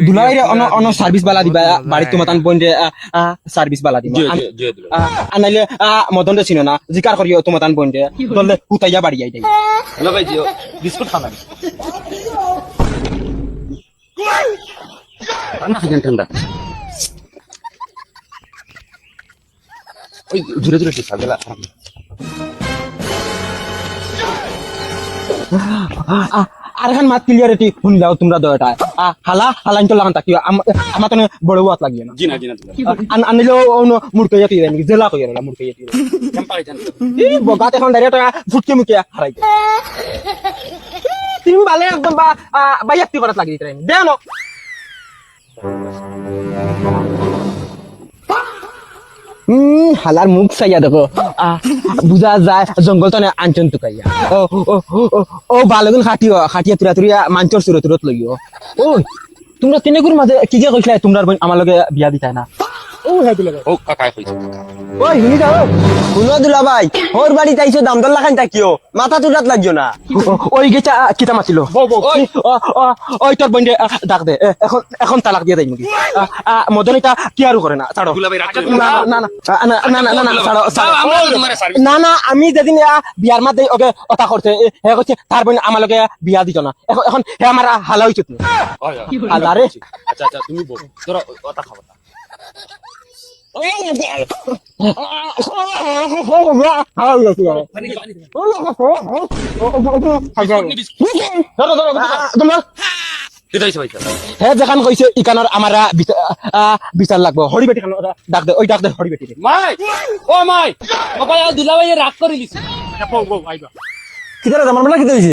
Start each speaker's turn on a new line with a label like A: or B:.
A: দুলাইরে on service বালা দিবা বাড়ি তোমাতান পয়েন্টে সার্ভিস বালা দিবা আনাইলে মদন রে চিনো না জিকার করিও তোমাতান পয়েন্টে দলে কুতাইয়া বাড়ি আই দেই
B: হ্যালো ভাই জিও বিস্কুট খানা ঠান্ডা খাইছেন ঠান্ডা ওই ধীরে ধীরে ঠিক গেলা
A: আর এখন মাত ক্লিয়ারিটি শুনলাও তোমরা দয়টা হালা হালাইন তো লাগান তাকিও আমার তো বড় বাত লাগিও না
B: জি না
A: আনিলো মুরকাইয়া তুই নাকি জেলা কইরা না মুরকাইয়া তুই
B: কেম পাইছেন
A: এই বগাতে এখন ডাইরেক্ট ফুটকে মুকে হারাই তুমি ভালে একদম বাই একটি করাত লাগি দিতে দেও না হালার মুখ চাইয়া দেখো বুঝা যায় জঙ্গল তো আঞ্চন টুকাইয়া ও বালগুন খাটিয়া তুরা তুরিয়া মাঞ্চর সুরত তুরত লইও ও তোমরা তিনেগুর মাঝে কি যে কইছলা তোমরা আমার লগে বিয়া দিতাই না ও হ্যাঁ দিলে
B: ও কাকাই কইছে
A: ওই শুনি যাও শুনো দুলা ভাই ওর বাড়ি তাইছো দাম দর লাগান তাকিও মাথা তুরাত লাগিও না ওই গেটা কিতা মাছিল ওই তোর বন্ধে ডাক দে এখন তালাক দিয়ে দেই মুকি মদনিটা কি আর করে না ছাড়ো
B: দুলা ভাই রাখছেন
A: না না না না না না না ছাড়ো না না আমি যেদিন বিয়ার মাঝে ওকে কথা করতে হে কইছে তার বোন আমার লগে বিয়া দিত না এখন হে আমার হালা হইছে আল্লাহ রে
B: আচ্ছা আচ্ছা তুমি বল ধরো কথা খাবো
A: হে যেখান কইছে ইকানোর আমার বিচার লাগবো হরি বেটি ডাক দে ওই ডাক দে হরি বেটি
B: মাই ও মাই বাবা দুলা ভাই রাগ করে দিছে
A: কিদারা জামান বলা কি দিয়েছি